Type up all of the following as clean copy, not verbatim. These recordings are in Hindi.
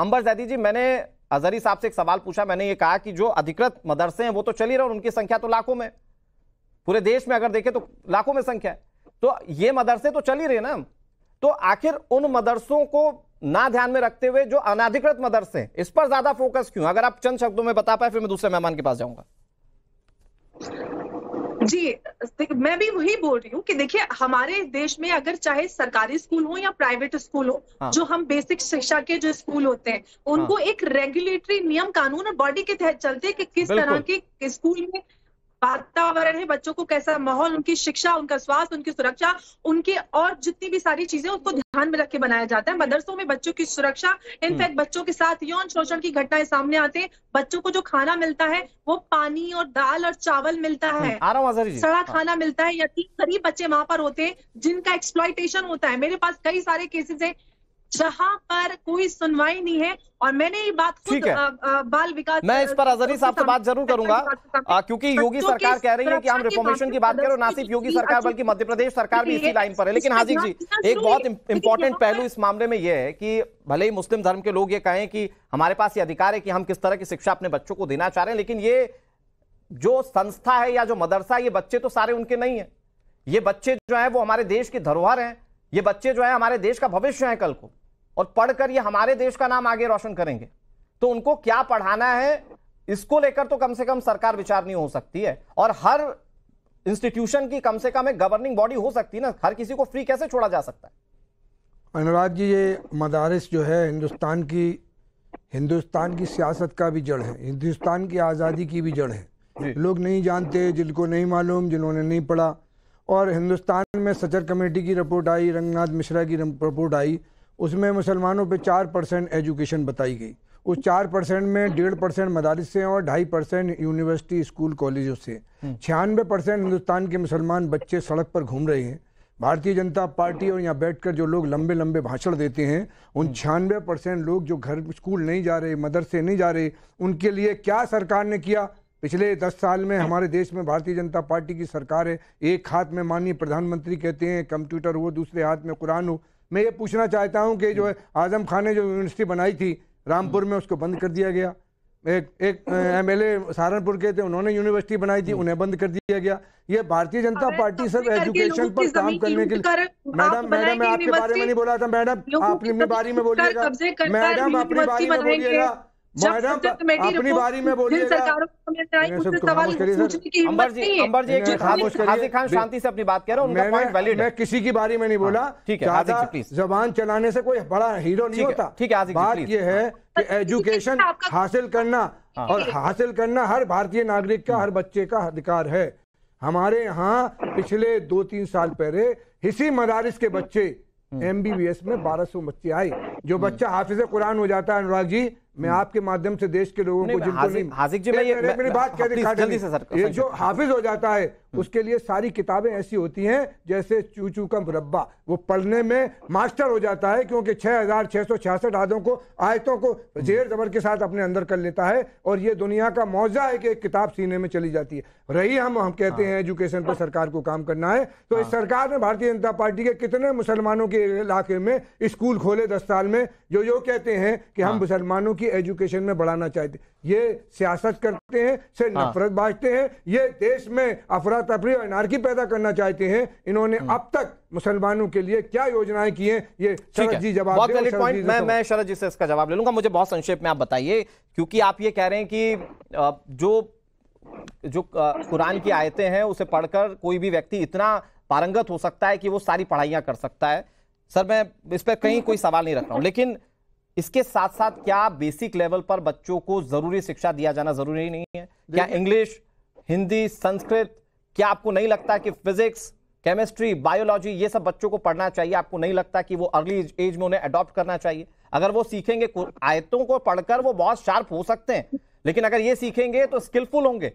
अंबर जैदी जी, मैंने अजहरी साहब से एक सवाल पूछा। मैंने ये कहा कि जो अधिकृत मदरसे हैं वो तो चल ही रहे और उनकी संख्या तो लाखों में, पूरे देश में अगर देखें तो लाखों में संख्या है, तो ये मदरसे तो चल ही रहे ना। तो आखिर उन मदरसों को ना ध्यान में रखते हुए जो अनाधिकृत मदरसे हैं, इस पर ज्यादा फोकस क्यों? अगर आप चंद शब्दों में बता पाए, फिर मैं दूसरे मेहमान के पास जाऊंगा। जी, मैं भी वही बोल रही हूँ कि देखिए, हमारे देश में अगर चाहे सरकारी स्कूल हो या प्राइवेट स्कूल हो, जो हम बेसिक शिक्षा के जो स्कूल होते हैं, उनको एक रेगुलेटरी नियम कानून और बॉडी के तहत चलते हैं कि किस तरह के स्कूल में वातावरण है, बच्चों को कैसा माहौल, उनकी शिक्षा, उनका स्वास्थ्य, उनकी सुरक्षा, उनके और जितनी भी सारी चीजें उसको ध्यान में रख के बनाया जाता है। मदरसों में बच्चों की सुरक्षा, इनफैक्ट बच्चों के साथ यौन शोषण की घटनाएं सामने आते हैं। बच्चों को जो खाना मिलता है वो पानी और दाल और चावल मिलता है, सड़ा खाना मिलता है। यतीम गरीब बच्चे वहां पर होते हैं जिनका एक्सप्लॉइटेशन होता है। मेरे पास कई सारे केसेस हैं जहां पर कोई सुनवाई नहीं है, और मैंने ये बात खुद बाल विकास, मैं इस पर अजहरी साहब से बात जरूर करूंगा, क्योंकि योगी सरकार कह रही है कि हम रिफॉर्मेशन की बात करें, ना सिर्फ योगी सरकार बल्कि मध्य प्रदेश सरकार भी इसी लाइन पर है। लेकिन हाजिक जी, एक बहुत इंपॉर्टेंट पहलू इस मामले में यह है कि भले ही मुस्लिम धर्म के लोग ये कहें कि हमारे पास ये अधिकार है कि हम किस तरह की शिक्षा अपने बच्चों को देना चाह रहे हैं, लेकिन ये जो संस्था है या जो मदरसा, ये बच्चे तो सारे उनके नहीं है। ये बच्चे जो है वो हमारे देश की धरोहर हैं, ये बच्चे जो है हमारे देश का भविष्य है कल को, और पढ़कर ये हमारे देश का नाम आगे रोशन करेंगे। तो उनको क्या पढ़ाना है, इसको लेकर तो कम से कम सरकार विचार नहीं हो सकती है, और हर इंस्टीट्यूशन की कम से कम एक गवर्निंग बॉडी हो सकती है ना। हर किसी को फ्री कैसे छोड़ा जा सकता है? अनुराग जी, ये मदारिस जो है हिंदुस्तान की सियासत का भी जड़ है, हिंदुस्तान की आज़ादी की भी जड़ है। लोग नहीं जानते, जिनको नहीं मालूम, जिन्होंने नहीं पढ़ा। और हिंदुस्तान में सचर कमेटी की रिपोर्ट आई, रंगनाथ मिश्रा की रिपोर्ट आई, उसमें मुसलमानों पे 4% एजुकेशन बताई गई। उस 4% में 1.5% मदारिस से और 2.5% यूनिवर्सिटी, स्कूल, कॉलेजों से। 96% हिंदुस्तान के मुसलमान बच्चे सड़क पर घूम रहे हैं। भारतीय जनता पार्टी और यहाँ बैठकर जो लोग लंबे लंबे भाषण देते हैं, उन 96% लोग जो घर स्कूल नहीं जा रहे, मदरसे नहीं जा रहे, उनके लिए क्या सरकार ने किया? पिछले 10 साल में हमारे देश में भारतीय जनता पार्टी की सरकार है। एक हाथ में माननीय प्रधानमंत्री कहते हैं कंप्यूटर हो, दूसरे हाथ में कुरान हो। मैं ये पूछना चाहता हूं कि जो है आजम खान ने जो यूनिवर्सिटी बनाई थी रामपुर में, उसको बंद कर दिया गया। एक एमएलए सहारनपुर के थे, उन्होंने यूनिवर्सिटी बनाई थी, उन्हें बंद कर दिया गया। ये भारतीय जनता पार्टी सब एजुकेशन पर काम करने के लिए। मैडम, मैं आपके बारे में नहीं बोला था मैडम, आप अपनी बारी में बोलिएगा। मैडम, अपनी बारी में बोलिएगा। मैडम, अपनी बारी में बोलिएगा। अंबर जी, हाजिक खान शांति से अपनी बात कह रहा हूं, उनका पॉइंट वैलिड है। मैं किसी की बारी में नहीं बोला। ठीक है हाजिक जी, प्लीज। जबान चलाने से कोई बड़ा हीरो नहीं होता। ठीक है हाजिक जी, बात ये है कि एजुकेशन हासिल करना और हासिल करना हर भारतीय नागरिक का, हर बच्चे का अधिकार है। हमारे यहाँ पिछले 2-3 साल पहले इसी मदारिस के बच्चे MBBS में 1200 बच्चे आए। जो बच्चा हाफिज कुरान हो जाता है, अनुराग जी, मैं आपके माध्यम से देश के लोगों को, जिनको नहीं, हाजिक जी, मैं मेरी बात कह दी, ये जो हाफिज हो जाता है उसके लिए सारी किताबें ऐसी होती हैं जैसे चूचू का मुरब्बा। वो पढ़ने में मास्टर हो जाता है, क्योंकि 6666 आयतों को जेर जबर के साथ अपने अंदर कर लेता है। और ये दुनिया का मौजा है कि एक किताब सीने में चली जाती है। रही हम कहते हैं एजुकेशन पर सरकार को काम करना है, तो इस सरकार ने भारतीय जनता पार्टी के कितने मुसलमानों के इलाके में स्कूल खोले 10 साल में, जो कहते हैं कि हम मुसलमानों की एजुकेशन में बढ़ाना चाहते। ये सियासत करते हैं, से नफरत बांटते हैं, ये देश में अफरा तफरी और अनारकी पैदा करना चाहते हैं। इन्होंने अब तक मुसलमानों के लिए क्या योजनाएं की हैं, ये शरद जी जवाब दें। मैं शरद जी से इसका जवाब ले लूंगा। मुझे बहुत संक्षेप में आप बताइए, क्योंकि आप ये कह रहे हैं कि जो कुरान की आयतें हैं उसे पढ़कर कोई भी व्यक्ति इतना पारंगत हो सकता है कि वो सारी पढ़ाइयां कर सकता है। सर, मैं इस पर कहीं कोई सवाल नहीं रख रहा हूं, लेकिन इसके साथ साथ क्या बेसिक लेवल पर बच्चों को जरूरी शिक्षा दिया जाना जरूरी नहीं है? क्या इंग्लिश, हिंदी, संस्कृत, क्या आपको नहीं लगता कि फिजिक्स, केमिस्ट्री, बायोलॉजी, ये सब बच्चों को पढ़ना चाहिए? आपको नहीं लगता कि वो अर्ली एज में उन्हें अडॉप्ट करना चाहिए? अगर वो सीखेंगे, आयतों को पढ़कर वो बहुत शार्प हो सकते हैं, लेकिन अगर ये सीखेंगे तो स्किलफुल होंगे,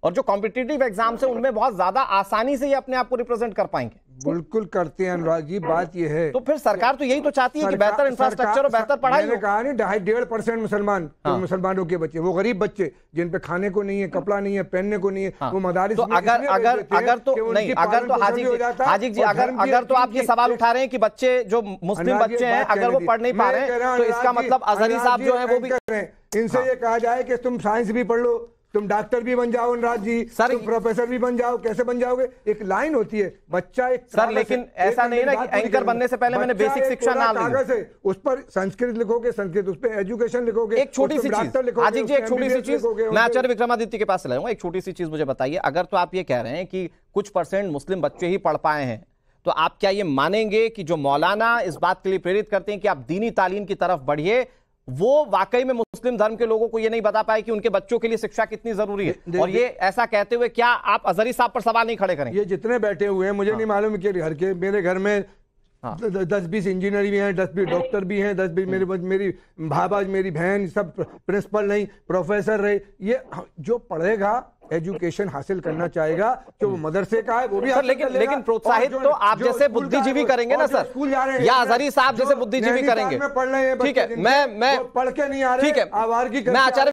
और जो कॉम्पिटिटिव एग्जाम्स है उनमें बहुत ज्यादा आसानी से ये अपने आप को रिप्रेजेंट कर पाएंगे। बिल्कुल करते हैं अनुराग जी। बात ये है, तो फिर सरकार तो यही तो चाहती है कि बेहतर इंफ्रास्ट्रक्चर और बेहतर पढ़ाई। मैंने कहा नहीं 1.5% मुसलमान, तो मुसलमानों के बच्चे, वो गरीब बच्चे जिन पे खाने को नहीं है, कपड़ा नहीं है, पहनने को नहीं है, वो मदारिस तो अगर तो नहीं, अगर तो हाजी जी अगर तो आप ये सवाल उठा रहे हैं कि बच्चे जो मुस्लिम बच्चे हैं अगर वो पढ़ नहीं पा रहे हैं, तो इसका मतलब अजहरी साहब जो है वो भी, इनसे ये कहा जाए कि तुम साइंस भी पढ़ लो, तुम डॉक्टर भी बन जाओ अनुराग जी, तुम प्रोफेसर भी बन जाओ। कैसे बन जाओगे? एक लाइन होती है, बच्चा एक सर, लेकिन ऐसा नहीं ना कि एंकर बनने से पहले मैंने बेसिक शिक्षा ना ली, कागज है उस पर संस्कृत लिखोगे, संस्कृत उस पर एजुकेशन लिखोगे। एक छोटी सी चीज हाजी जी, एक छोटी सी चीज मैं आचार्य विक्रमादित्य के पास लाऊंगा। एक छोटी सी चीज मुझे बताइए, अगर तो आप ये कह रहे हैं कि कुछ परसेंट मुस्लिम बच्चे ही पढ़ पाए हैं, तो आप क्या ये मानेंगे कि जो मौलाना इस बात के लिए प्रेरित करते हैं कि आप दीनी तालीम की तरफ बढ़िए, वो वाकई में मुस्लिम धर्म के लोगों को ये नहीं बता पाए कि उनके बच्चों के लिए शिक्षा कितनी जरूरी है? और ये ऐसा कहते हुए क्या आप अजहरी साहब पर सवाल नहीं खड़े करेंगे? ये जितने बैठे हुए हैं, मुझे नहीं मालूम कि घर के, मेरे घर में 10-20 इंजीनियर भी हैं, 10-20 डॉक्टर भी हैं, 10-20 मेरी भाभी, मेरी बहन, सब प्रिंसिपल नहीं, प्रोफेसर रहे। ये जो पढ़ेगा, एजुकेशन हासिल करना चाहेगा, जो मदरसे का है वो भी, लेकिन प्रोत्साहित तो आप जैसे बुद्धिजीवी करेंगे ना सर, या अजहरी साहब जैसे बुद्धिजीवी करेंगे। पढ़ रहे हैं, ठीक है, मैं पढ़ के नहीं आ रहे, ठीक है, आवारगी मैं आचार्य